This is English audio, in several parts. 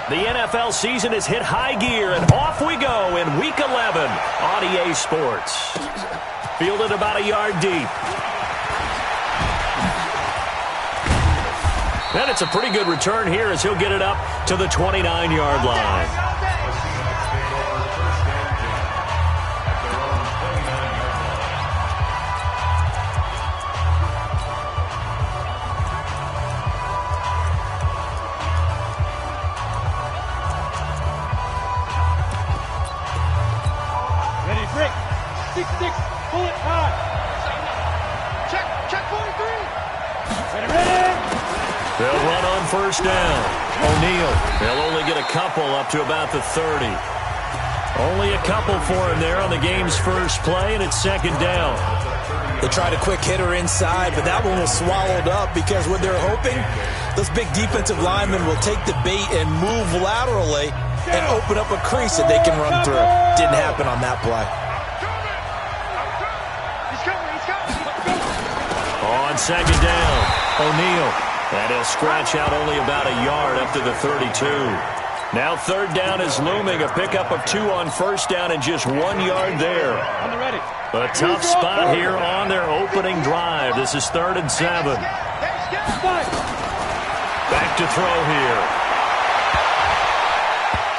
The NFL season has hit high gear, and off we go in Week 11 on EA Sports. Fielded about a yard deep. And it's a pretty good return here as he'll get it up to the 29-yard line. They'll run on first down. O'Neal. They'll only get a couple up to about the 30. Only a couple for him there on the game's first play, and it's second down. They tried a quick hitter inside, but that one was swallowed up because what they're hoping, those big defensive linemen will take the bait and move laterally and open up a crease that they can run through. Didn't happen on that play. On second down, O'Neal. And he'll scratch out only about a yard up to the 32. Now third down is looming. A pickup of 2 on first down and just 1 yard there. A tough spot here on their opening drive. This is 3rd and 7. Back to throw here.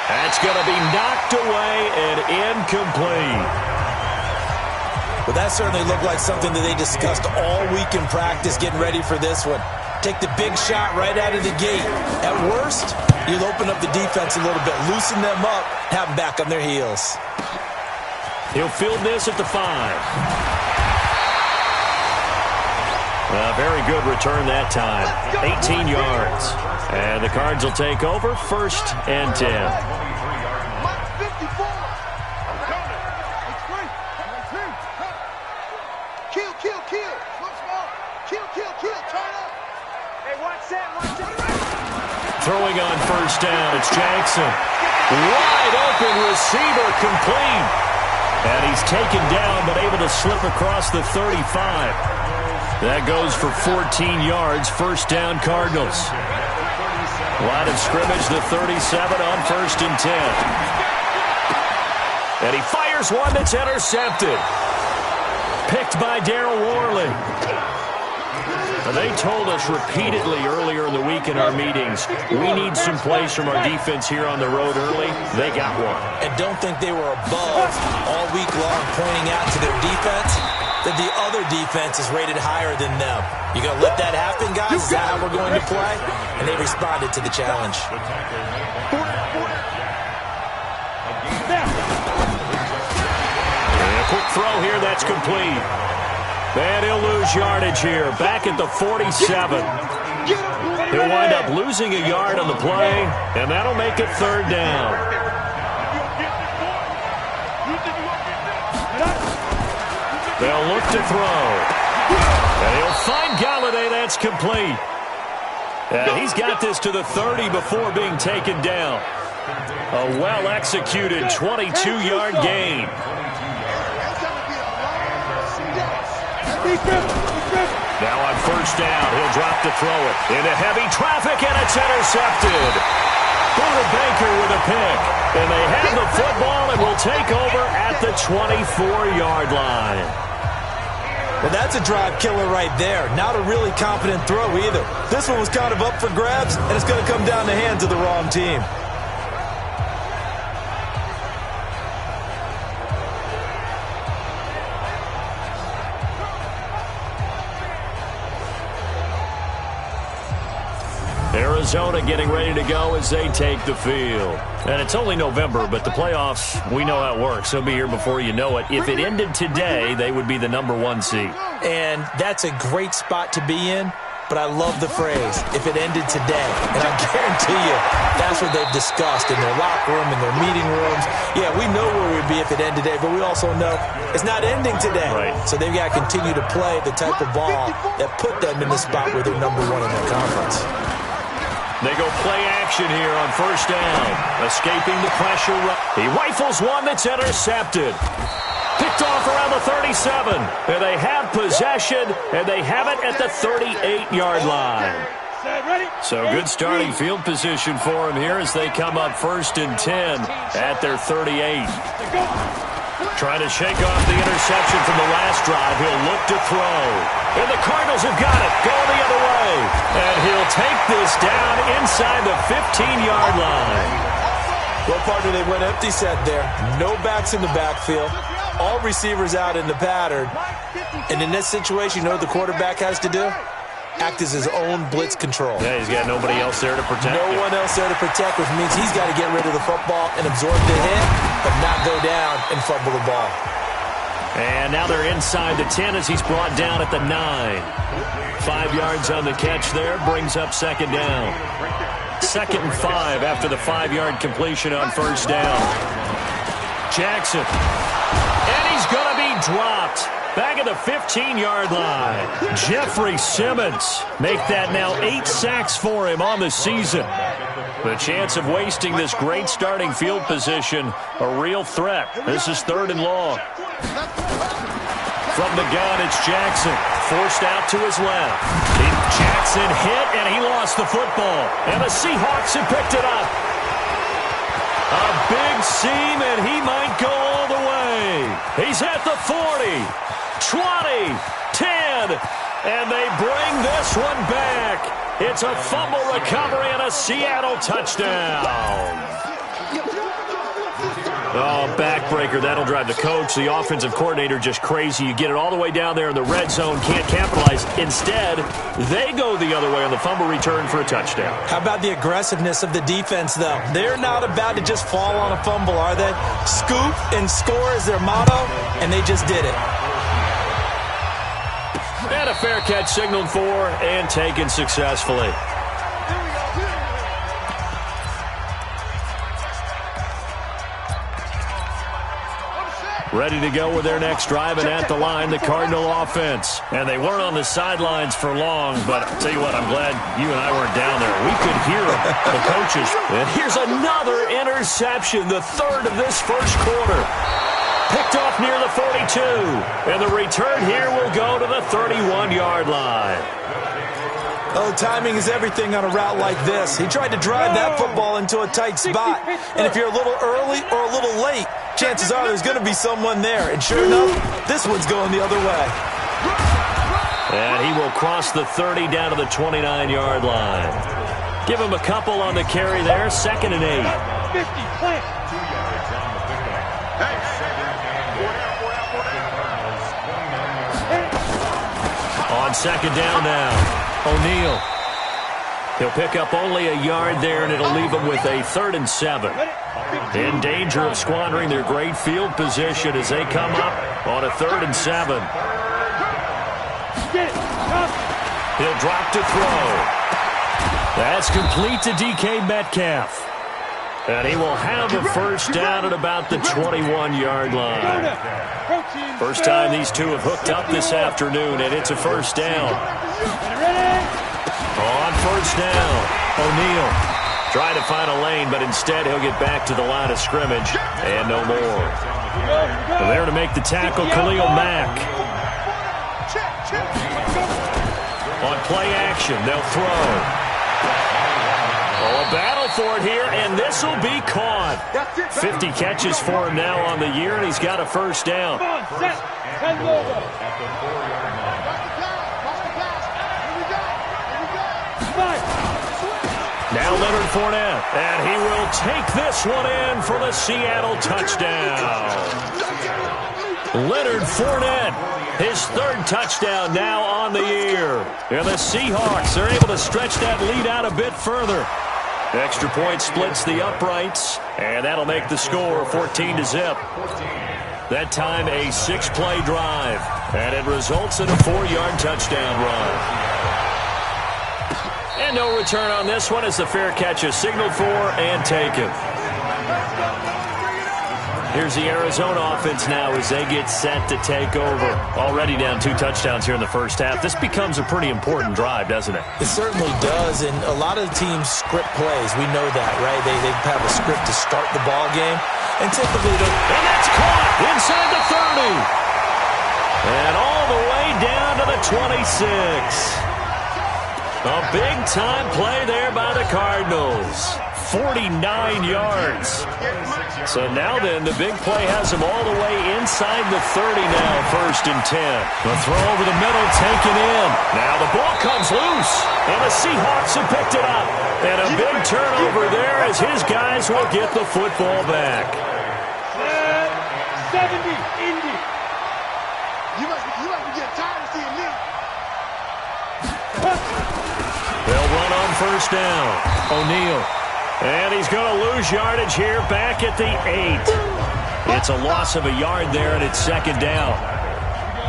That's going to be knocked away and incomplete. Well, that certainly looked like something that they discussed all week in practice getting ready for this one. Take the big shot right out of the gate. At worst, you'll open up the defense a little bit, loosen them up, have them back on their heels. He'll field this at the 5. A very good return that time. 18 yards. And the Cards will take over 1st and 10. Throwing on first down, it's Jackson. Wide open receiver, complete. And he's taken down, but able to slip across the 35. That goes for 14 yards, first down Cardinals. Line of scrimmage, the 37 on 1st and 10. And he fires one that's intercepted. Picked by Darryl Worley. They told us repeatedly earlier in the week in our meetings, we need some plays from our defense here on the road early. They got one. And don't think they were above all week long pointing out to their defense that the other defense is rated higher than them. You going to let that happen, guys? Is that how we're going to play? And they responded to the challenge. And a quick throw here, that's complete. And he'll lose yardage here, back at the 47. He'll wind up losing a yard on the play, and that'll make it 3rd down. They'll look to throw. And he'll find Galladay, that's complete. And he's got this to the 30 before being taken down. A well-executed 22-yard gain. Now on first down, he'll drop to throw it. Into heavy traffic, and it's intercepted. Buda Baker with a pick. And they have the football and will take over at the 24-yard line. Well, that's a drive killer right there. Not a really confident throw either. This one was kind of up for grabs, and it's going to come down the hands of the wrong team. Arizona getting ready to go as they take the field. And it's only November, but the playoffs, we know how it works. They'll be here before you know it. If it ended today, they would be the #1 seed. And that's a great spot to be in, but I love the phrase, if it ended today. And I guarantee you, that's what they've discussed in their locker room, in their meeting rooms. Yeah, we know where we'd be if it ended today, but we also know it's not ending today. Right. So they've got to continue to play the type of ball that put them in the spot where they're #1 in their conference. They go play action here on first down. Escaping the pressure. He rifles one that's intercepted. Picked off around the 37. And they have possession, and they have it at the 38-yard line. Ready? So good starting field position for him here as they come up 1st and 10 at their 38. Trying to shake off the interception from the last drive. He'll look to throw. And the Cardinals have got it. Going the other way. And he'll take this down inside the 15-yard line. Well, partner, they went empty set there. No backs in the backfield. All receivers out in the pattern. And in this situation, you know what the quarterback has to do? Act as his own blitz control. Yeah, he's got nobody else there to protect. No one else there to protect, which means he's got to get rid of the football and absorb the hit, but not go down and fumble the ball. And now they're inside the 10 as he's brought down at the 9. 5 yards on the catch there, brings up 2nd down. 2nd and 5 after the 5-yard completion on 1st down. Jackson. And he's going to be dropped. Back at the 15-yard line. Jeffrey Simmons make that now 8 sacks for him on the season. The chance of wasting this great starting field position, a real threat. This is 3rd and long. From the gun, it's Jackson. Forced out to his left. Jackson hit, and he lost the football. And the Seahawks have picked it up. A big seam, and he might go all the way. He's at the 40. 20, 10, and they bring this one back. It's a fumble recovery and a Seattle touchdown. Oh, backbreaker. That'll drive the coach, the offensive coordinator, just crazy. You get it all the way down there in the red zone, can't capitalize. Instead, they go the other way on the fumble return for a touchdown. How about the aggressiveness of the defense, though? They're not about to just fall on a fumble, are they? Scoop and score is their motto, and they just did it. And a fair catch signaled for and taken successfully. Ready to go with their next drive, and at the line, the Cardinal offense. And they weren't on the sidelines for long, but I'll tell you what, I'm glad you and I weren't down there. We could hear them, the coaches. And here's another interception, the 3rd of this first quarter. Picked off near the 42. And the return here will go to the 31-yard line. Oh, timing is everything on a route like this. He tried to drive that football into a tight spot. And if you're a little early or a little late, chances are there's going to be someone there. And sure enough, this one's going the other way. And he will cross the 30 down to the 29-yard line. Give him a couple on the carry there. 2nd and 8. 50, plant. On 2nd down now, O'Neal. He'll pick up only a yard there, and it'll leave him with a 3rd and 7. In danger of squandering their great field position as they come up on a 3rd and 7. He'll drop to throw. That's complete to DK Metcalf. And he will have a 1st down at about the 21-yard line. First time these two have hooked up this afternoon, and it's a 1st down. On 1st down, O'Neal trying to find a lane, but instead he'll get back to the line of scrimmage, and no more. And there to make the tackle, Khalil Mack. On play action, they'll throw. Oh, a battle for it here, and this will be caught. 50 catches for him now on the year, and he's got a 1st down. Now Leonard Fournette, and he will take this one in for the Seattle touchdown. Leonard Fournette, his 3rd touchdown now on the year. And the Seahawks are able to stretch that lead out a bit further. Extra point splits the uprights, and that'll make the score 14-0. That time a 6-play drive, and it results in a 4-yard touchdown run. And no return on this one as the fair catch is signaled for and taken. Here's the Arizona offense now as they get set to take over. Already down 2 touchdowns here in the first half. This becomes a pretty important drive, doesn't it? It certainly does, and a lot of teams script plays. We know that, right? They have a script to start the ball game, and typically they... And that's caught inside the 30. And all the way down to the 26. A big-time play there by the Cardinals. 49 yards. So now then, the big play has them all the way inside the 30 now, 1st and 10. The throw over the middle, taken in. Now the ball comes loose, and the Seahawks have picked it up. And a big turnover there as his guys will get the football back. 70, Indy. You must be getting tired of seeing me. They'll run on 1st down. O'Neal. And he's going to lose yardage here back at the 8. It's a loss of a yard there, and it's 2nd down.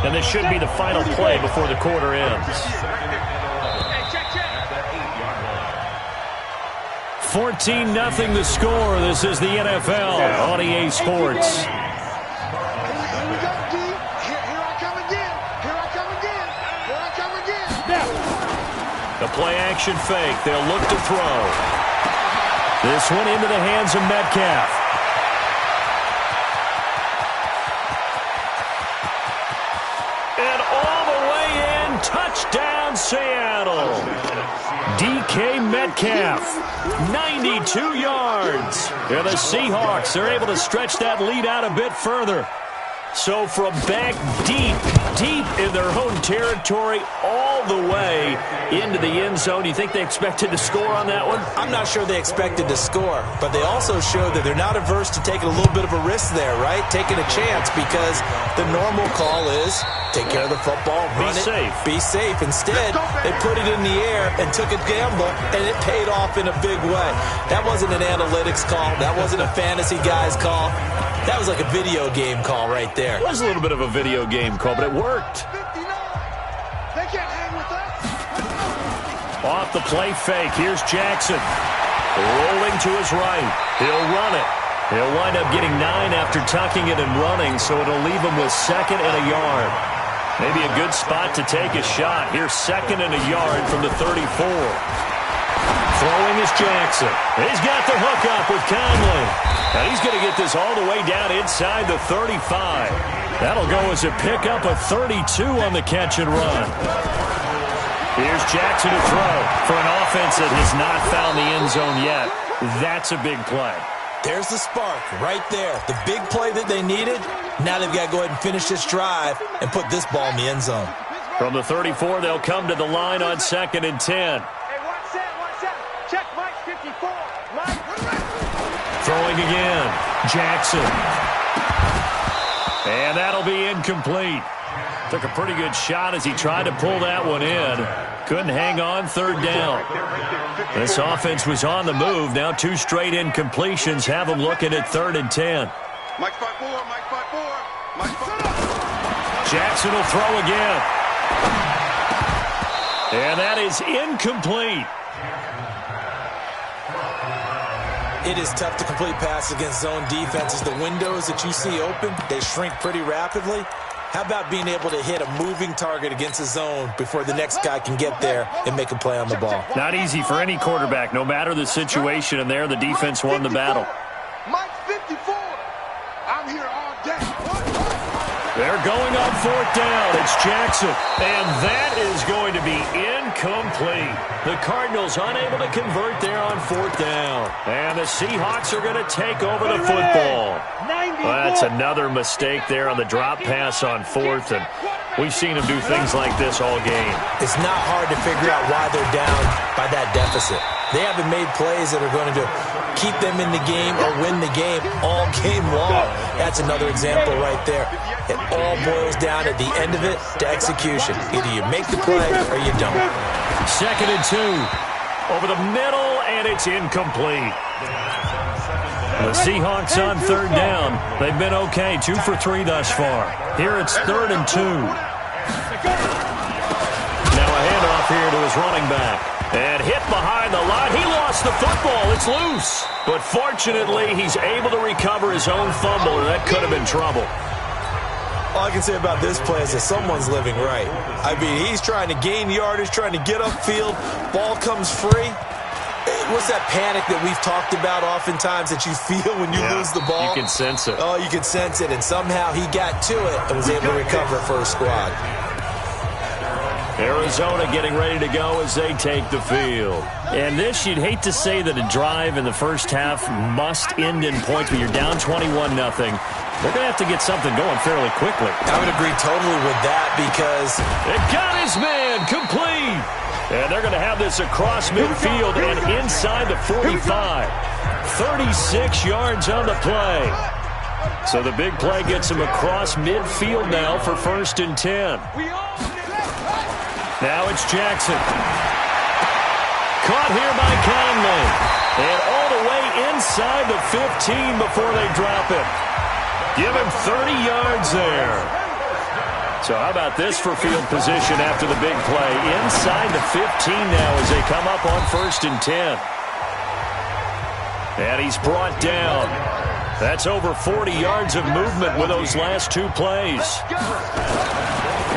And this should be the final play before the quarter ends. 14-0 the score. This is the NFL on EA Sports. The play-action fake. They'll look to throw. This one into the hands of Metcalf. And all the way in, touchdown Seattle. DK Metcalf, 92 yards. And the Seahawks are able to stretch that lead out a bit further. So from back deep in their own territory, all the way into the end zone. You think they expected to score on that one? I'm not sure they expected to score, but they also showed that they're not averse to taking a little bit of a risk there, right? Taking a chance, because the normal call is take care of the football, run it, be safe. Instead, they put it in the air and took a gamble, and it paid off in a big way. That wasn't an analytics call. That wasn't a fantasy guy's call. That was like a video game call right there. It was a little bit of a video game call, but it worked. They can't hang with us. Off the play fake, here's Jackson. Rolling to his right. He'll run it. He'll wind up getting 9 after tucking it and running, so it'll leave him with 2nd and a yard. Maybe a good spot to take a shot. Here's 2nd and a yard from the 34. Throwing is Jackson. He's got the hook up with Conley. And he's going to get this all the way down inside the 35. That'll go as a pickup of 32 on the catch and run. Here's Jackson to throw for an offense that has not found the end zone yet. That's a big play. There's the spark right there. The big play that they needed. Now they've got to go ahead and finish this drive and put this ball in the end zone. From the 34, they'll come to the line on 2nd and 10. Check Mike 54. Mike. Throwing again. Jackson. And that'll be incomplete. Took a pretty good shot as he tried to pull that one in. Couldn't hang on, 3rd down. This offense was on the move. Now 2 straight incompletions have them looking at 3rd and 10. Mike 54. Mike 54. Mike 54. Jackson will throw again. And that is incomplete. It is tough to complete passes against zone defenses. The windows that you see open, they shrink pretty rapidly. How about being able to hit a moving target against a zone before the next guy can get there and make a play on the ball? Not easy for any quarterback, no matter the situation, and there the defense won the battle. Mike 54. I'm here all day. They're going on 4th down. It's Jackson. And that is going to be incomplete. The Cardinals unable to convert there on 4th down. And the Seahawks are going to take over the football. Well, that's another mistake there on the drop pass on 4th. And we've seen them do things like this all game. It's not hard to figure out why they're down by that deficit. They haven't made plays that are going to keep them in the game or win the game all game long. That's another example right there. It all boils down at the end of it to execution. Either you make the play or you don't. 2nd and 2. Over the middle, and it's incomplete. The Seahawks on 3rd down. They've been okay, 2 for 3 thus far. Here it's 3rd and 2. Now a handoff here to his running back. And hit behind the line. He lost the football. It's loose. But fortunately, he's able to recover his own fumble, and that could have been trouble. All I can say about this play is that someone's living right. I mean, he's trying to gain yardage, trying to get upfield. Ball comes free. What's that panic that we've talked about oftentimes that you feel when you lose the ball? You can sense it. Oh, you can sense it, and somehow he got to it and was able to recover for his squad. Arizona getting ready to go as they take the field. And this, you'd hate to say that a drive in the first half must end in points, but you're down 21-0. They're going to have to get something going fairly quickly. I would agree totally with that because it got his man complete. And they're going to have this across midfield and inside the 45. 36 yards on the play. So the big play gets him across midfield now for 1st and 10. Now it's Jackson. Caught here by Conley. And all the way inside the 15 before they drop it. Give him 30 yards there. So how about this for field position after the big play? Inside the 15 now as they come up on 1st and 10. And he's brought down. That's over 40 yards of movement with those last 2 plays.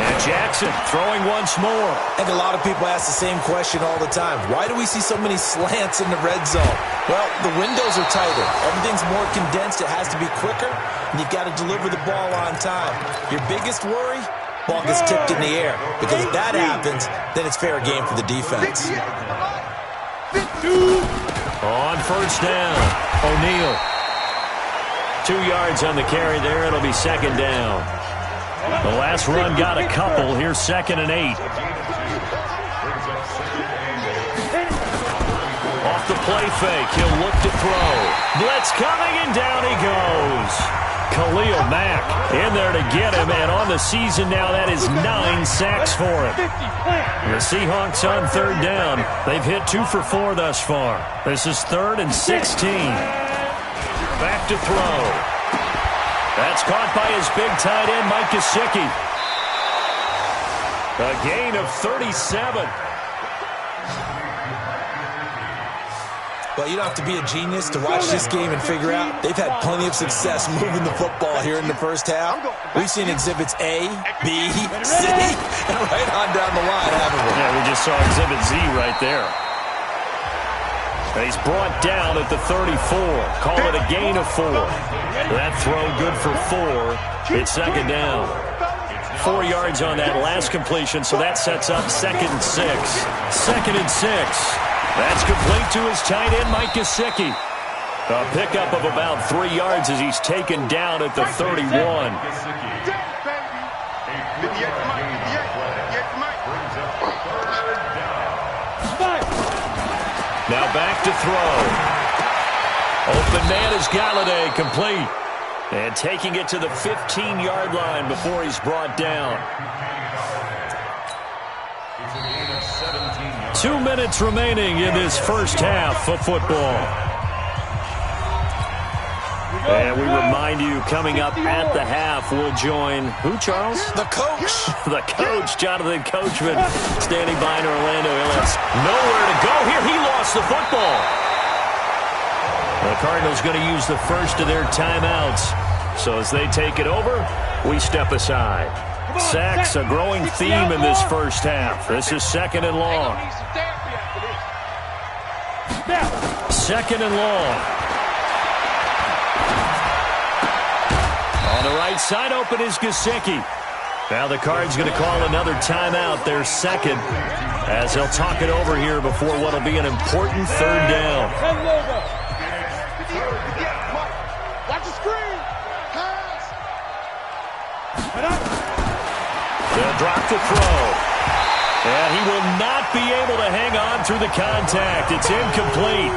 And Jackson throwing once more. I think a lot of people ask the same question all the time. Why do we see so many slants in the red zone? Well, the windows are tighter. Everything's more condensed. It has to be quicker, and you've got to deliver the ball on time. Your biggest worry? Ball gets tipped in the air. Because if that happens, then it's fair game for the defense. On 1st down, O'Neal. 2 yards on the carry there. It'll be 2nd down. The last run got a couple. Here's 2nd and 8. Off the play fake. He'll look to throw. Blitz coming, and down he goes. Khalil Mack in there to get him. And on the season now, that is 9 sacks for him. The Seahawks on 3rd down. They've hit 2 for 4 thus far. This is 3rd and 16. Back to throw. That's caught by his big tight end, Mike Gesicki. A gain of 37. Well, you don't have to be a genius to watch this game and figure out they've had plenty of success moving the football here in the first half. We've seen exhibits A, B, C, and right on down the line, haven't we? Yeah, we just saw exhibit Z right there. And he's brought down at the 34. Call it a gain of 4. That throw good for 4. It's 2nd down. 4 yards on that last completion, so that sets up 2nd and 6. 2nd and 6. That's complete to his tight end, Mike Gesicki. A pickup of about 3 yards as he's taken down at the 31. Now back to throw. Open man is Galladay, complete. And taking it to the 15-yard line before he's brought down. 2 minutes remaining in this first half of football. And we remind you, coming up at the half, we'll join who, Charles? The coach. The coach, Jonathan Coachman, standing by in Orlando. He'll have nowhere to go here. He lost the football. The Cardinals going to use the first of their timeouts. So as they take it over, we step aside. Sacks, a growing theme in this first half. This is 2nd and long. 2nd and long. On the right side, open is Gesicki. Now the Cards going to call another timeout, their 2nd, as they'll talk it over here before what will be an important 3rd down. Watch the screen. Pass. They'll drop the throw. And he will not be able to hang on through the contact. It's incomplete.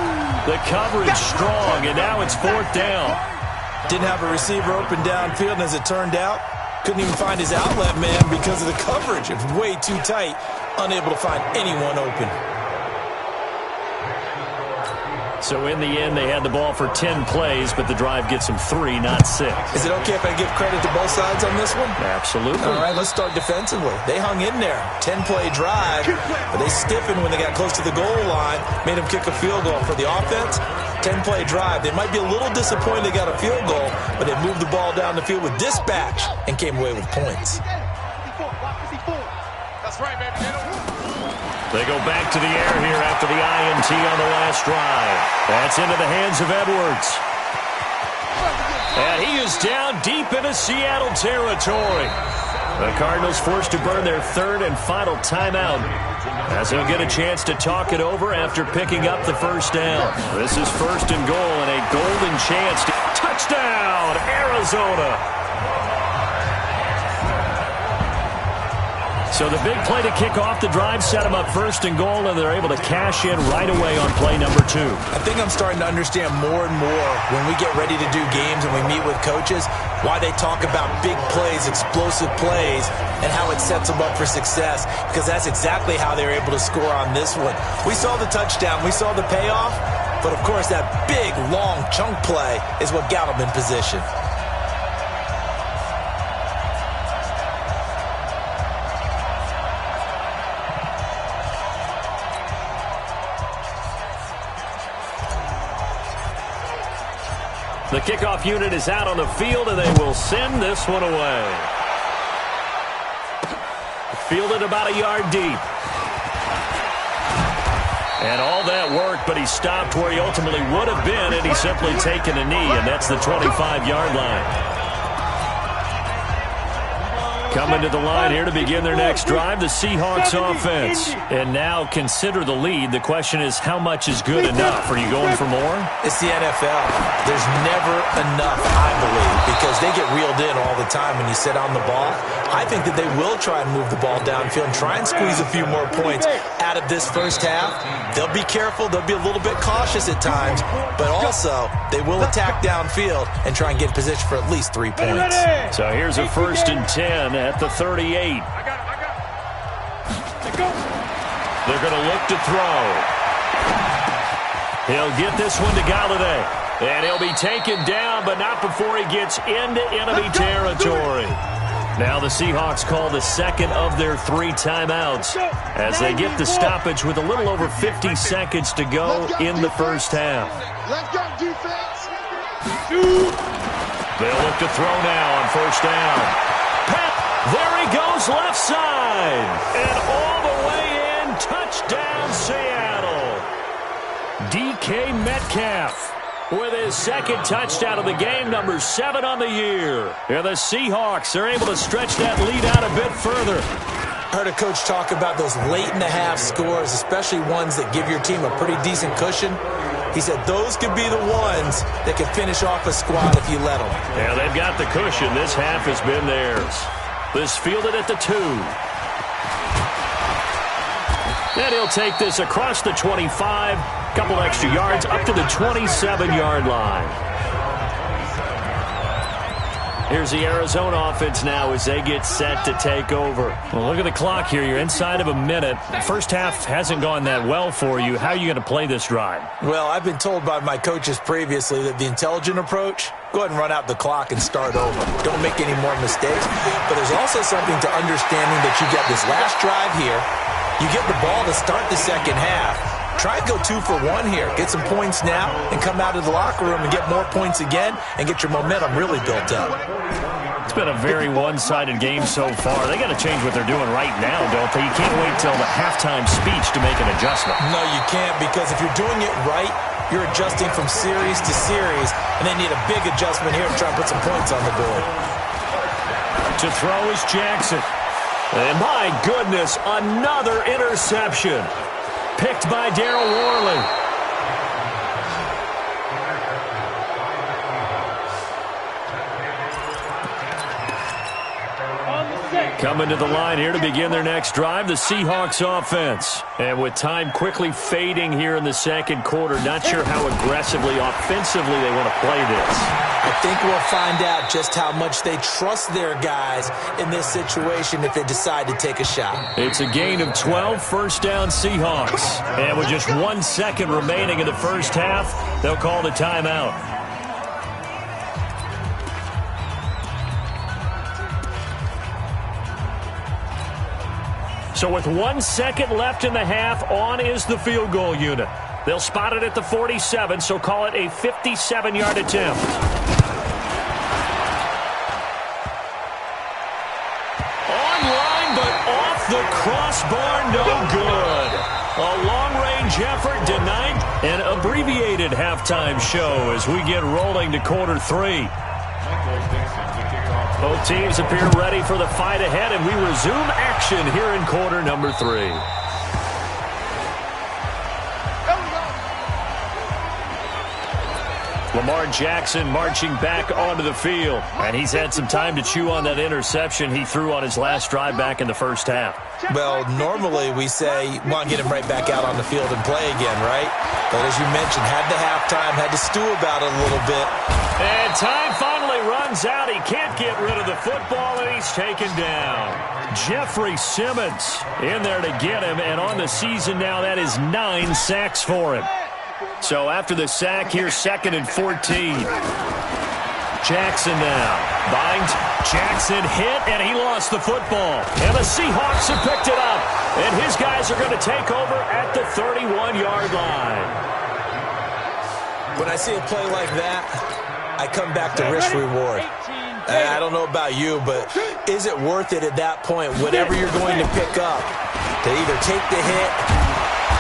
The coverage strong, and now it's 4th down. Didn't have a receiver open downfield, and as it turned out, couldn't even find his outlet man because of the coverage. It was way too tight, unable to find anyone open. So in the end, they had the ball for 10 plays, but the drive gets them 3, not 6. Is it okay if I give credit to both sides on this one? Absolutely. All right, let's start defensively. They hung in there. 10-play drive, but they stiffened when they got close to the goal line, made them kick a field goal. For the offense, 10-play drive. They might be a little disappointed they got a field goal, but they moved the ball down the field with dispatch and came away with points. That's right, baby. They go back to the air here after the INT on the last drive. That's into the hands of Edwards. And he is down deep into Seattle territory. The Cardinals forced to burn their third and final timeout, as they'll get a chance to talk it over after picking up the first down. This is first and goal and a golden chance. Touchdown, Arizona! So the big play to kick off the drive set them up first and goal, and they're able to cash in right away on play number 2. I think I'm starting to understand more and more when we get ready to do games and we meet with coaches why they talk about big plays, explosive plays, and how it sets them up for success, because that's exactly how they're able to score on this one. We saw the touchdown. We saw the payoff. But, of course, that big, long chunk play is what got them in position. The kickoff unit is out on the field, and they will send this one away. Fielded about a yard deep. And all that work, but he stopped where he ultimately would have been, and he's simply taken a knee, and that's the 25-yard line. Coming to the line here to begin their next drive, the Seahawks offense. And now consider the lead. The question is, how much is good enough? Are you going for more? It's the NFL. There's never enough, I believe, because they get reeled in all the time when you sit on the ball. I think that they will try and move the ball downfield and try and squeeze a few more points out of this first half. They'll be careful. They'll be a little bit cautious at times, but also they will attack downfield and try and get in position for at least 3 points. So here's a 1st and 10 at the 38. They're going to look to throw. He'll get this one to Galladay. And he'll be taken down, but not before he gets into enemy territory. Now the Seahawks call the second of their 3 timeouts as they get the stoppage with a little over 50 seconds to go in the first half. Let's go, defense. They'll look to throw now on first down. Pep, there he goes left side. And all the way in, touchdown Seattle. DK Metcalf with his second touchdown of the game, number 7 on the year. And the Seahawks are able to stretch that lead out a bit further. Heard a coach talk about those late-in-the-half scores, especially ones that give your team a pretty decent cushion. He said those could be the ones that can finish off a squad if you let them. Yeah, they've got the cushion. This half has been theirs. This fielded at the 2. And he'll take this across the 25, couple extra yards up to the 27-yard line. Here's the Arizona offense now as they get set to take over. Well, look at the clock here. You're inside of a minute. The first half hasn't gone that well for you. How are you going to play this drive? Well, I've been told by my coaches previously that the intelligent approach, go ahead and run out the clock and start over. Don't make any more mistakes. But there's also something to understanding that you get this last drive here. You get the ball to start the second half. Try and go 2 for 1 here. Get some points now and come out of the locker room and get more points again and get your momentum really built up. It's been a very one-sided game so far. They got to change what they're doing right now, don't they? You can't wait till the halftime speech to make an adjustment. No, you can't, because if you're doing it right, you're adjusting from series to series, and they need a big adjustment here to try and put some points on the board. To throw is Jackson. And my goodness, another interception. Picked by Darryl Worley. Coming to the line here to begin their next drive, the Seahawks offense. And with time quickly fading here in the second quarter, not sure how aggressively, offensively they want to play this. I think we'll find out just how much they trust their guys in this situation if they decide to take a shot. It's a gain of 12, first down Seahawks. And with just 1 second remaining in the first half, they'll call the timeout. So with 1 second left in the half, on is the field goal unit. They'll spot it at the 47, so call it a 57-yard attempt. Online, but off the crossbar, no good. A long-range effort denied. An abbreviated halftime show as we get rolling to quarter 3. Both teams appear ready for the fight ahead, and we resume action here in quarter number 3. Lamar Jackson marching back onto the field, and he's had some time to chew on that interception he threw on his last drive back in the first half. Well, normally we say, want to get him right back out on the field and play again, right? But as you mentioned, had the halftime, had to stew about it a little bit. And time finally runs out. He can't get rid of the football, and he's taken down. Jeffrey Simmons in there to get him, and on the season now, that is 9 sacks for him. So after the sack, here's 2nd and 14. Jackson now. Binds. Jackson hit, and he lost the football. And the Seahawks have picked it up. And his guys are going to take over at the 31-yard line. When I see a play like that, I come back to risk-reward. I don't know about you, but is it worth it at that point, whatever you're going to pick up, to either take the hit,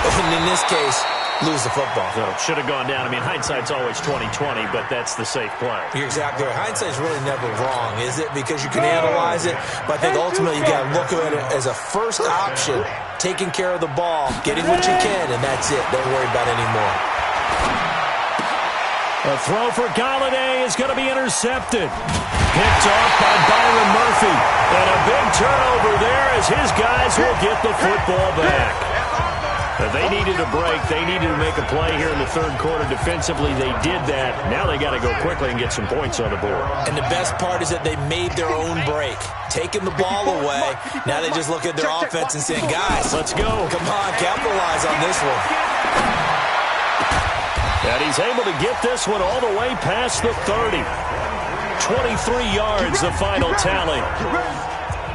and in this case, lose the football? So should have gone down. I mean, hindsight's always 20/20, but that's the safe play. You're exactly right. Hindsight's really never wrong, is it? Because you can analyze it, but I think ultimately you got to look at it as a first option, taking care of the ball, getting what you can, and that's it. Don't worry about it anymore. A throw for Galladay is going to be intercepted. Picked off by Byron Murphy. And a big turnover there as his guys will get the football back. They needed a break. They needed to make a play here in the third quarter. Defensively, they did that. Now they got to go quickly and get some points on the board. And the best part is that they made their own break. Taking the ball away. Now they just look at their offense and saying, guys, let's go. Come on, capitalize on this one. And he's able to get this one all the way past the 30. 23 yards, the final tally.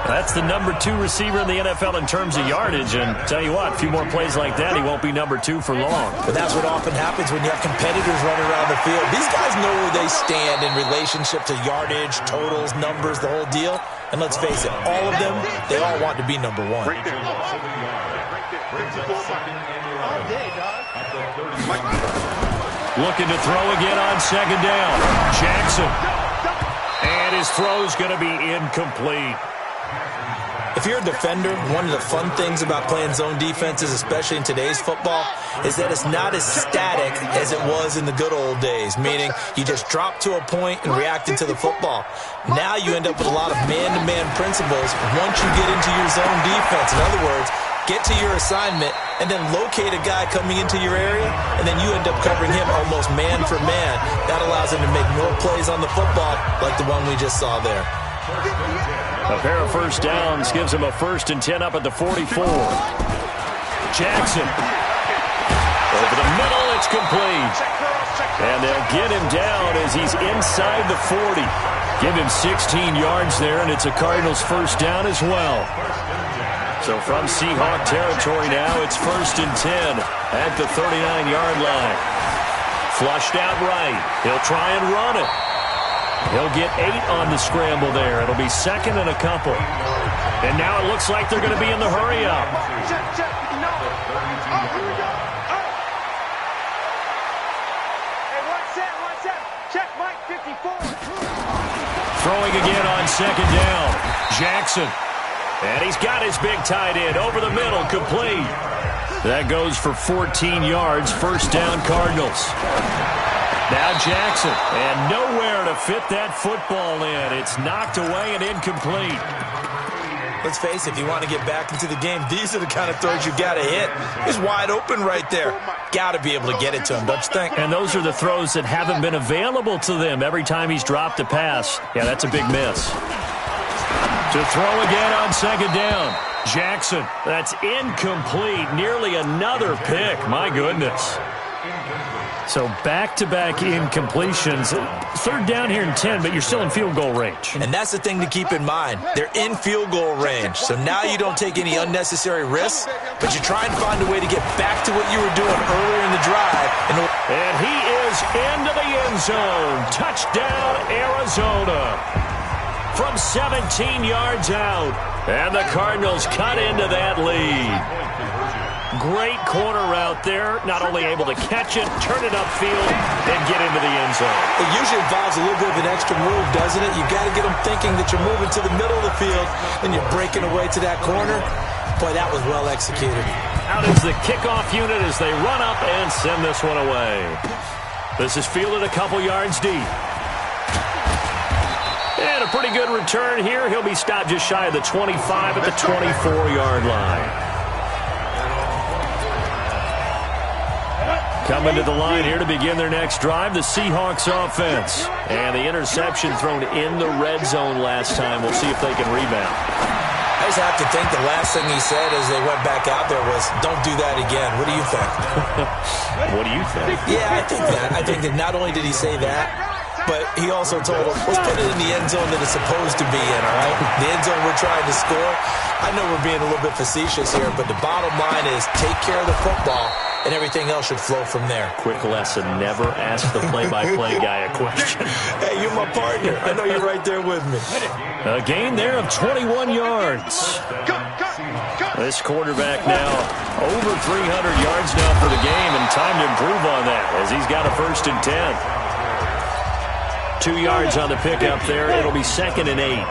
That's the number 2 receiver in the NFL in terms of yardage. And tell you what, a few more plays like that, he won't be number 2 for long. But that's what often happens when you have competitors running around the field. These guys know where they stand in relationship to yardage, totals, numbers, the whole deal. And let's face it, all of them, they all want to be number 1. Looking to throw again on 2nd down. Jackson. And his throw's going to be incomplete. If you're a defender, one of the fun things about playing zone defenses, especially in today's football, is that it's not as static as it was in the good old days, meaning you just drop to a point and react into the football. Now you end up with a lot of man-to-man principles once you get into your zone defense. In other words, get to your assignment and then locate a guy coming into your area, and then you end up covering him almost man for man. That allows him to make more plays on the football like the one we just saw there. A pair of first downs gives him a 1st and 10 up at the 44. Jackson. Over the middle, it's complete. And they'll get him down as he's inside the 40. Give him 16 yards there, and it's a Cardinals first down as well. So from Seahawk territory now, it's 1st and 10 at the 39-yard line. Flushed out right. He'll try and run it. He'll get 8 on the scramble there. It'll be 2nd and a couple. And now it looks like they're going to be in the hurry-up. Check Mike 54. Throwing again on 2nd down. Jackson. And he's got his big tight end over the middle, complete. That goes for 14 yards, 1st down Cardinals. Now Jackson, and nowhere to fit that football in. It's knocked away and incomplete. Let's face it, if you want to get back into the game, these are the kind of throws you got to hit. He's wide open right there. Got to be able to get it to him, don't you think? And those are the throws that haven't been available to them every time he's dropped a pass. Yeah, that's a big miss. To throw again on 2nd down. Jackson, that's incomplete. Nearly another pick. My goodness. So back-to-back incompletions. 3rd down here and 10, but you're still in field goal range. And that's the thing to keep in mind. They're in field goal range. So now you don't take any unnecessary risks, but you try and find a way to get back to what you were doing earlier in the drive. And he is into the end zone. Touchdown, Arizona. From 17 yards out. And the Cardinals cut into that lead. Great corner route there. Not only able to catch it, turn it upfield, and get into the end zone. It usually involves a little bit of an extra move, doesn't it? You got to get them thinking that you're moving to the middle of the field and you're breaking away to that corner. Boy, that was well executed. Out is the kickoff unit as they run up and send this one away. This is fielded a couple yards deep. And a pretty good return here. He'll be stopped just shy of the 25 at the 24-yard line. Coming to the line here to begin their next drive, the Seahawks offense. And the interception thrown in the red zone last time. We'll see if they can rebound. I just have to think the last thing he said as they went back out there was, don't do that again. What do you think? What do you think? Yeah, I think that. I think that not only did he say that, but he also told them, let's put it in the end zone that it's supposed to be in, all right? The end zone we're trying to score. I know we're being a little bit facetious here, but the bottom line is take care of the football, and everything else should flow from there. Quick lesson, never ask the play-by-play guy a question. Hey, you're my partner. I know you're right there with me. A gain there of 21 yards. This quarterback now over 300 yards now for the game, and time to improve on that as he's got a 1st and 10. 2 yards on the pickup there. It'll be 2nd and 8.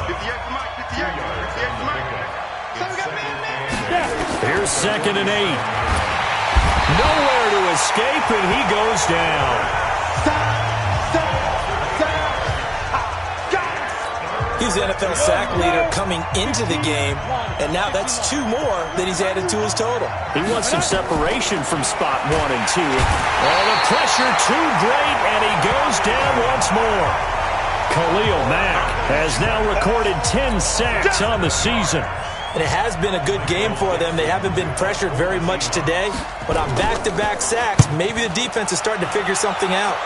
Here's 2nd and 8. Nowhere to escape, and he goes down. He's the NFL sack leader coming into the game, and now that's 2 more that he's added to his total. He wants some separation from spot 1 and 2. Oh, the pressure too great, and he goes down once more. Khalil Mack has now recorded 10 sacks on the season. And it has been a good game for them. They haven't been pressured very much today, but on back-to-back sacks, maybe the defense is starting to figure something out.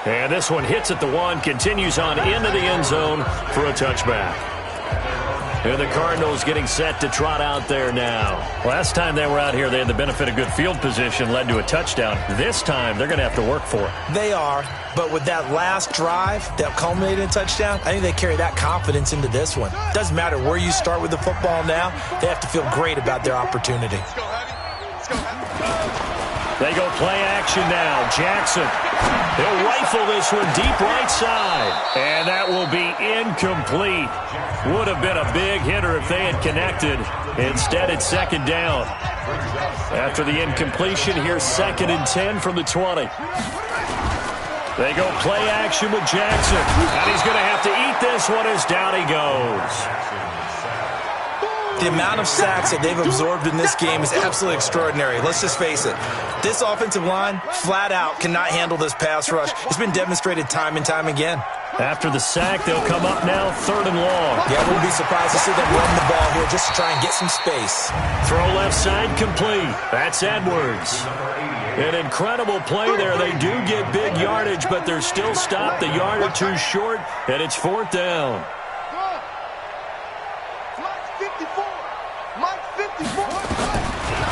And this one hits at the 1, continues on into the end zone for a touchback. And the Cardinals getting set to trot out there now. Last time they were out here, they had the benefit of good field position, led to a touchdown. This time, they're going to have to work for it. They are, but with that last drive that culminated in a touchdown, I think they carry that confidence into this one. Doesn't matter where you start with the football now, they have to feel great about their opportunity. They go play action now. Jackson. He'll rifle this one deep right side. And that will be incomplete. Would have been a big hitter if they had connected. Instead, it's 2nd down. After the incompletion, here's 2nd and 10 from the 20. They go play action with Jackson. And he's going to have to eat this one as down he goes. The amount of sacks that they've absorbed in this game is absolutely extraordinary. Let's just face it. This offensive line, flat out, cannot handle this pass rush. It's been demonstrated time and time again. After the sack, they'll come up now 3rd and long. Yeah, I wouldn't be surprised to see them run the ball here just to try and get some space. Throw left side complete. That's Edwards. An incredible play there. They do get big yardage, but they're still stopped a yard or 2 short, and it's 4th down.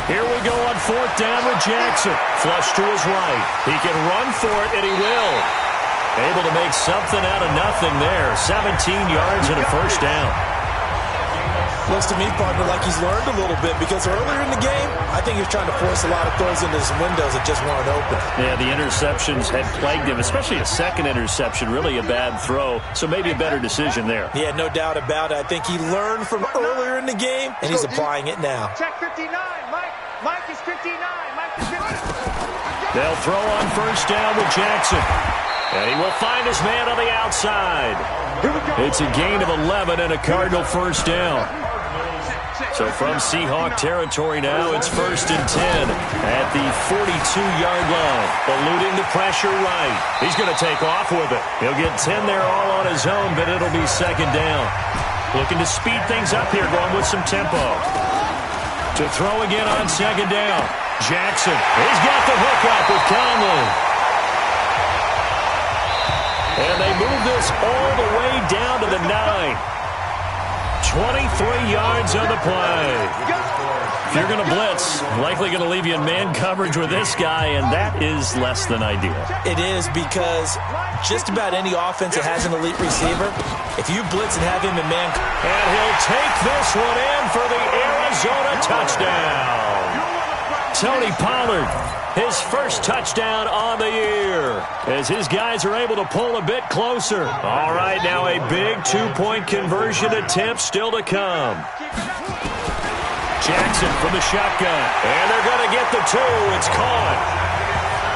Here we go on 4th down with Jackson. Flush to his right. He can run for it, and he will. Able to make something out of nothing there. 17 yards and a 1st down. Looks to me, partner, like he's learned a little bit because earlier in the game, I think he was trying to force a lot of throws into some windows that just weren't open. Yeah, the interceptions had plagued him, especially a 2nd interception, really a bad throw, so maybe a better decision there. Yeah, no doubt about it. I think he learned from earlier in the game, and he's applying it now. Check 59, Mike. Mike is 59. Mike is 59. They'll throw on 1st down with Jackson. And he will find his man on the outside. It's a gain of 11 and a Cardinal 1st down. So from Seahawk territory now, it's 1st and 10 at the 42-yard line. Eluding the pressure right. He's going to take off with it. He'll get 10 there all on his own, but it'll be 2nd down. Looking to speed things up here, going with some tempo. To throw again on 2nd down. Jackson, he's got the hook up with Conley. And they move this all the way down to the 9. 23 yards on the play. If you're going to blitz, likely going to leave you in man coverage with this guy, and that is less than ideal. It is, because just about any offense that has an elite receiver, if you blitz and have him in man, and he'll take this one in for the Arizona touchdown. Tony Pollard, his first touchdown on the year, as his guys are able to pull a bit closer. All right, now a big two-point conversion attempt still to come. Jackson from the shotgun, and they're going to get the two. It's caught.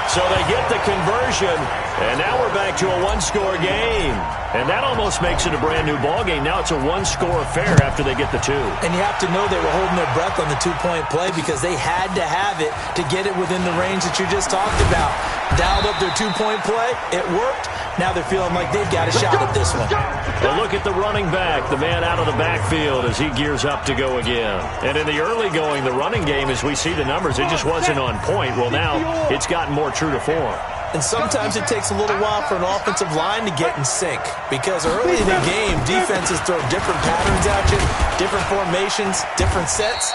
So they get the conversion, and now we're back to a one-score game. And that almost makes it a brand-new ball game. Now it's a one-score affair after they get the two. And you have to know they were holding their breath on the two-point play because they had to have it to get it within the range that you just talked about. Dialed up their two-point play. It worked. Now they're feeling like they've got a shot at this one. A look at the running back, the man out of the backfield as he gears up to go again. And in the early going, the running game, as we see the numbers, it just wasn't on point. Well, now it's gotten more true to form. And sometimes it takes a little while for an offensive line to get in sync, because early in the game, defenses throw different patterns at you, different formations, different sets,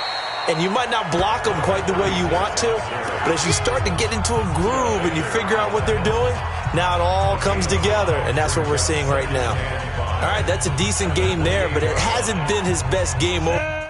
and you might not block them quite the way you want to, but as you start to get into a groove and you figure out what they're doing, now it all comes together, and that's what we're seeing right now. All right, that's a decent game there, but it hasn't been his best game overall.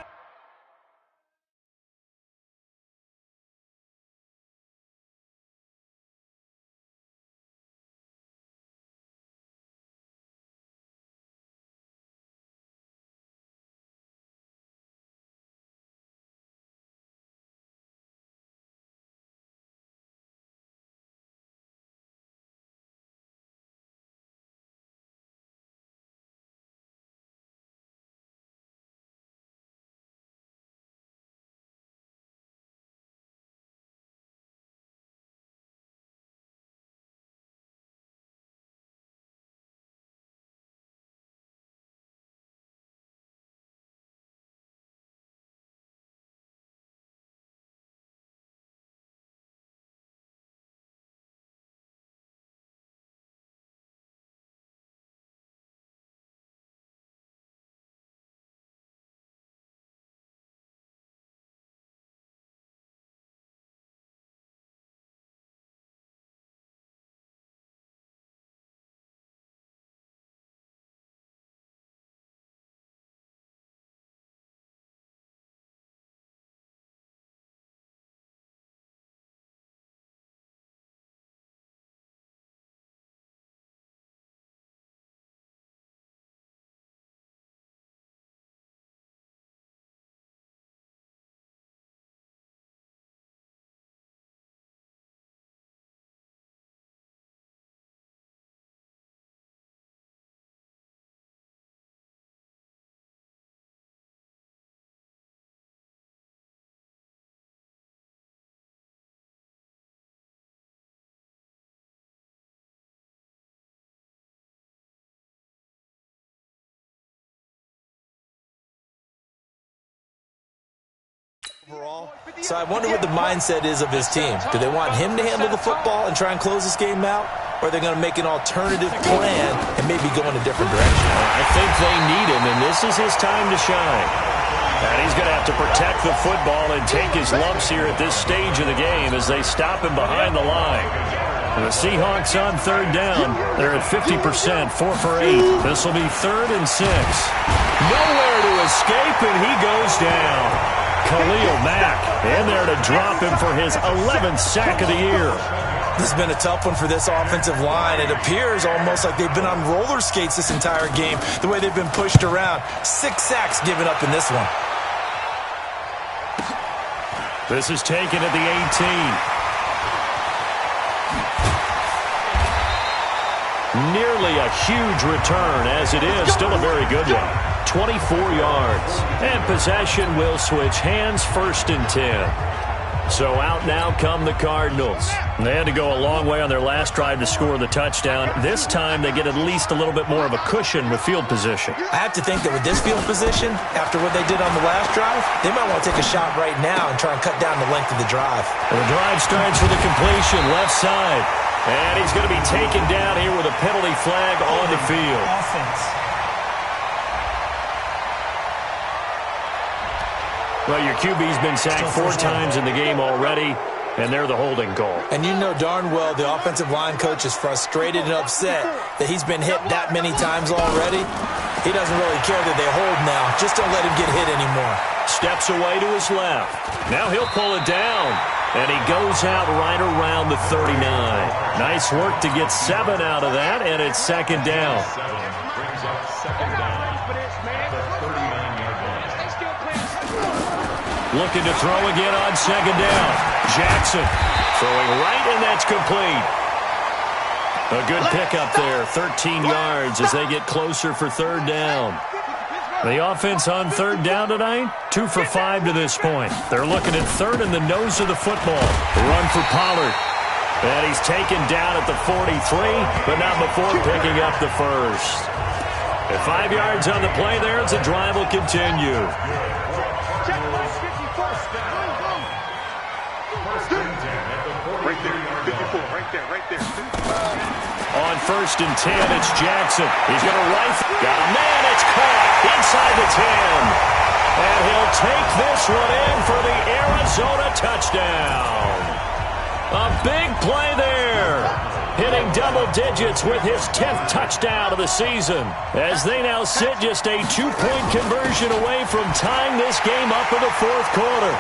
So I wonder what the mindset is of his team. Do they want him to handle the football and try and close this game out? Or are they going to make an alternative plan and maybe go in a different direction? I think they need him, and this is his time to shine. And he's going to have to protect the football and take his lumps here at this stage of the game as they stop him behind the line. The Seahawks on third down. They're at 50%, 4 for 8. This will be 3rd and 6. Nowhere to escape, and he goes down. Khalil Mack in there to drop him for his 11th sack of the year. This has been a tough one for this offensive line. It appears almost like they've been on roller skates this entire game, the way they've been pushed around. 6 sacks given up in this one. This is taken at the 18. Nearly a huge return, as it is still a very good one. 24 yards. And possession will switch hands, 1st and 10. So out now come the Cardinals. They had to go a long way on their last drive to score the touchdown. This time they get at least a little bit more of a cushion with field position. I have to think that with this field position, after what they did on the last drive, they might want to take a shot right now and try and cut down the length of the drive. Well, the drive starts with a completion, left side. And he's going to be taken down here with a penalty flag on the field. Well, your QB's been sacked 4 times in the game already, and they're the holding call. And you know darn well the offensive line coach is frustrated and upset that he's been hit that many times already. He doesn't really care that they hold now. Just don't let him get hit anymore. Steps away to his left. Now he'll pull it down. And he goes out right around the 39. Nice work to get 7 out of that, and it's second down. Looking to throw again on second down. Jackson throwing right, and that's complete. A good pickup there, 13 yards as they get closer for third down. The offense on third down tonight, 2 for 5 to this point. They're looking at third in the nose of the football. Run for Pollard. And he's taken down at the 43, but not before picking up the first. At 5 yards on the play there, as the drive will continue. Right there, 54, right there. On first and 10, it's Jackson. He's going to rifle. Got a man. It's caught inside the 10. And he'll take this one in for the Arizona touchdown. A big play there. Hitting double digits with his 10th touchdown of the season. As they now sit just a 2-point conversion away from tying this game up in the fourth quarter.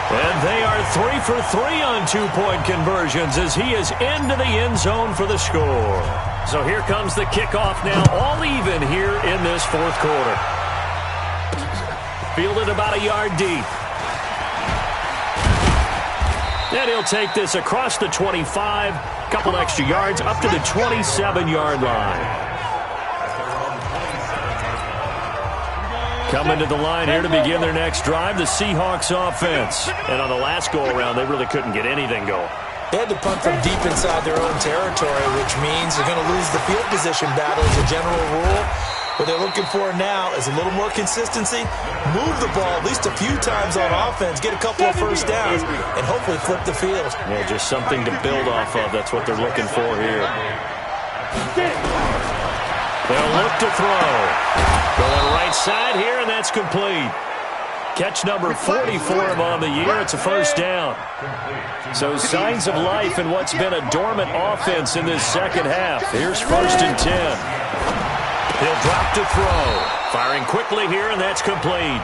And they are 3 for 3 on 2-point conversions as he is into the end zone for the score. So here comes the kickoff now, all even here in this fourth quarter. Fielded about a yard deep. And he'll take this across the 25, couple extra yards, up to the 27-yard line. Coming to the line here to begin their next drive, the Seahawks offense. And on the last go-around, they really couldn't get anything going. They had to punt from deep inside their own territory, which means they're going to lose the field position battle as a general rule. What they're looking for now is a little more consistency, move the ball at least a few times on offense, get a couple of first downs, and hopefully flip the field. Yeah, just something to build off of. That's what they're looking for here. They'll look to throw. Going right side here, and that's complete. Catch number 44 on the year. It's a first down. So signs of life in what's been a dormant offense in this second half. Here's first and 10. He'll drop to throw. Firing quickly here, and that's complete.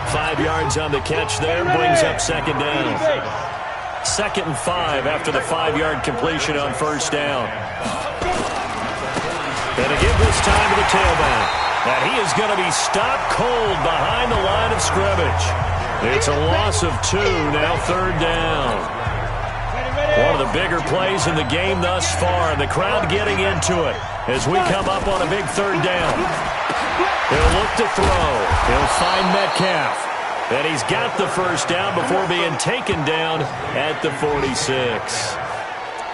5 yards on the catch there. Brings up second down. 2nd and 5 after the 5-yard completion on first down. And to give this time to the tailback. And he is going to be stopped cold behind the line of scrimmage. It's a loss of 2, now third down. One of the bigger plays in the game thus far. The crowd getting into it as we come up on a big third down. He'll look to throw. He'll find Metcalf. And he's got the first down before being taken down at the 46.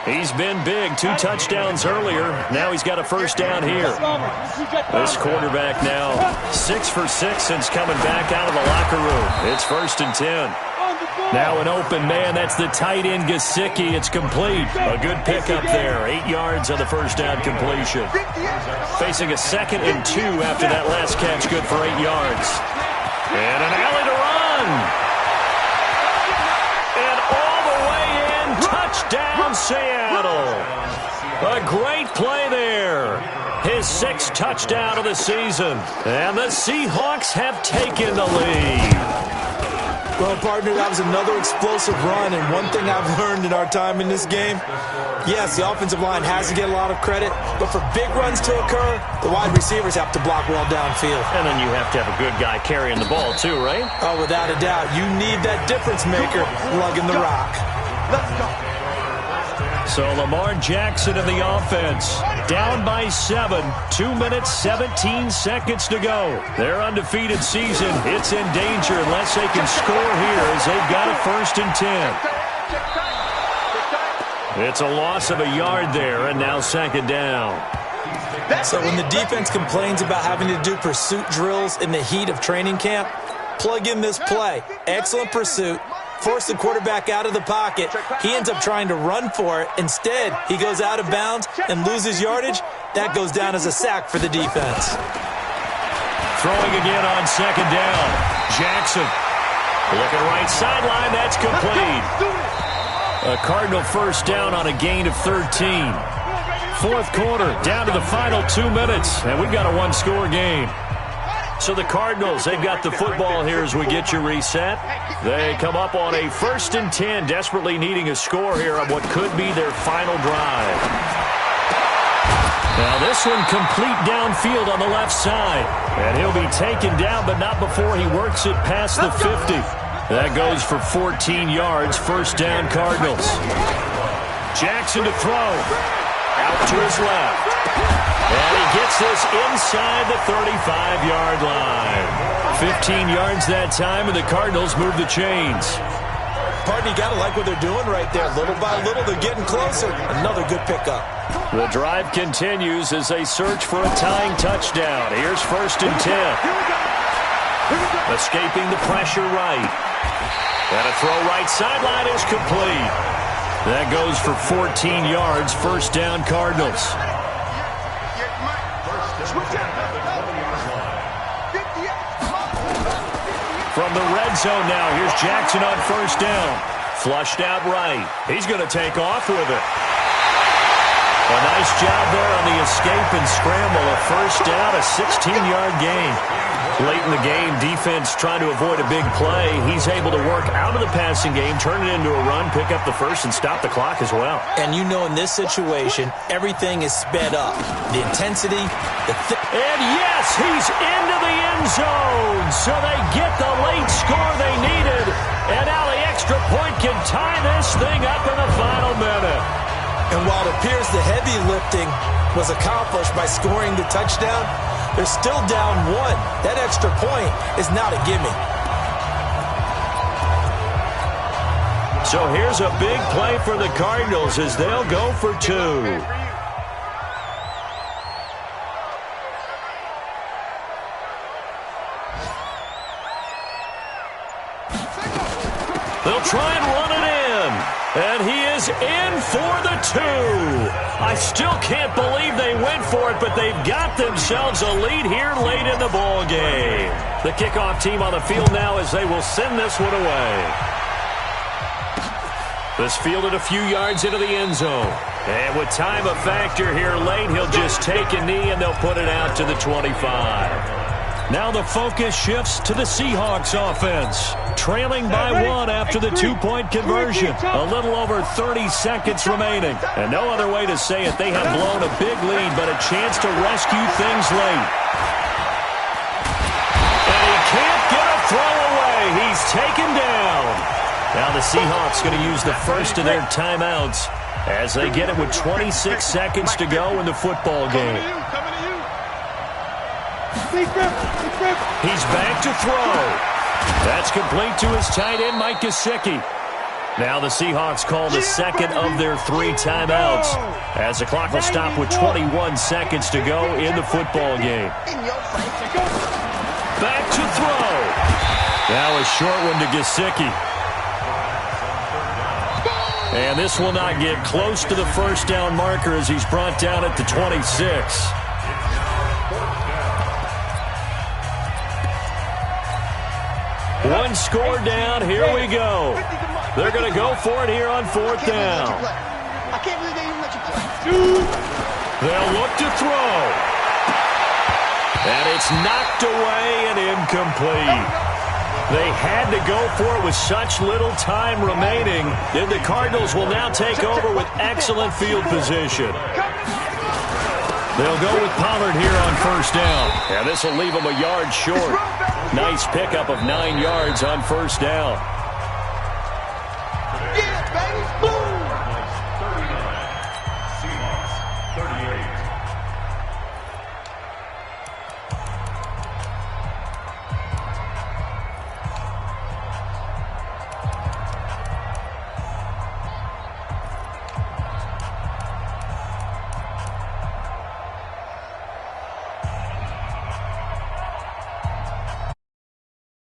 He's been big, 2 touchdowns earlier. Now he's got a first down here. This quarterback now 6 for 6 since coming back out of the locker room. It's first and 10. Now an open man. That's the tight end, Gesicki. It's complete. A good pickup there. 8 yards on the first down completion. Facing a 2nd and 2 after that last catch. Good for 8 yards. And an alley to run. And all the way in. Touchdown, Seattle. A great play there. His 6th touchdown of the season. And the Seahawks have taken the lead. Well, partner, that was another explosive run, and one thing I've learned in our time in this game, yes, the offensive line has to get a lot of credit, but for big runs to occur, the wide receivers have to block well downfield. And then you have to have a good guy carrying the ball too, right? Oh, without a doubt. You need that difference maker lugging the rock. Let's go. So Lamar Jackson in the offense, down by 7, 2 minutes, 17 seconds to go. Their undefeated season, it's in danger unless they can score here as they've got a first and 10. It's a loss of a yard there, and now second down. So when the defense complains about having to do pursuit drills in the heat of training camp, plug in this play. Excellent pursuit. Force the quarterback out of the pocket. He ends up trying to run for it. Instead, he goes out of bounds and loses yardage. That goes down as a sack for the defense. Throwing again on second down. Jackson. Looking right sideline. That's complete. A Cardinal first down on a gain of 13. Fourth quarter, down to the final 2 minutes, and we've got a one-score game. So the Cardinals, they've got the football here as we get you reset. They come up on a 1st and 10, desperately needing a score here on what could be their final drive. Now this one complete downfield on the left side. And he'll be taken down, but not before he works it past the 50. That goes for 14 yards, first down Cardinals. Jackson to throw. Out to his left. And he gets this inside the 35-yard line. 15 yards that time, and the Cardinals move the chains. Pardon, you got to like what they're doing right there. Little by little, they're getting closer. Another good pickup. The drive continues as they search for a tying touchdown. Here's 1st and 10. Escaping the pressure right. And a throw right sideline is complete. That goes for 14 yards, first down Cardinals. From the red zone now, here's Jackson on first down. Flushed out right. He's going to take off with it. A nice job there on the escape and scramble. A first down, a 16-yard gain. Late in the game, defense trying to avoid a big play. He's able to work out of the passing game, turn it into a run, pick up the first, and stop the clock as well. And you know in this situation, everything is sped up. The intensity, and yes, he's into the end zone. So they get the late score they needed. And now the extra point can tie this thing up in the final minute. And while it appears the heavy lifting was accomplished by scoring the touchdown, they're still down 1. That extra point is not a gimme. So here's a big play for the Cardinals as they'll go for 2. They'll try and run it in. And he is in for the 2. I still can't believe they went for it, but they've got themselves a lead here late in the ball game. The kickoff team on the field now as they will send this one away. This fielded a few yards into the end zone. And with time a factor here late, he'll just take a knee and they'll put it out to the 25. Now the focus shifts to the Seahawks offense. Trailing by 1 after the 2-point conversion. A little over 30 seconds remaining. And no other way to say it, they have blown a big lead, but a chance to rescue things late. And he can't get a throw away. He's taken down. Now the Seahawks going to use the first of their timeouts as they get it with 26 seconds to go in the football game. He's back to throw. That's complete to his tight end, Mike Gesicki. Now the Seahawks call the second of their 3 timeouts as the clock will stop with 21 seconds to go in the football game. Back to throw. Now a short one to Gesicki. And this will not get close to the first down marker as he's brought down at the 26. One score down. Here we go. They're going to go for it here on 4th down. I can't believe they even let you play. They'll look to throw. And it's knocked away and incomplete. They had to go for it with such little time remaining. Then the Cardinals will now take over with excellent field position. They'll go with Pollard here on 1st down. And this will leave them a yard short. Nice pickup of 9 yards on 1st down.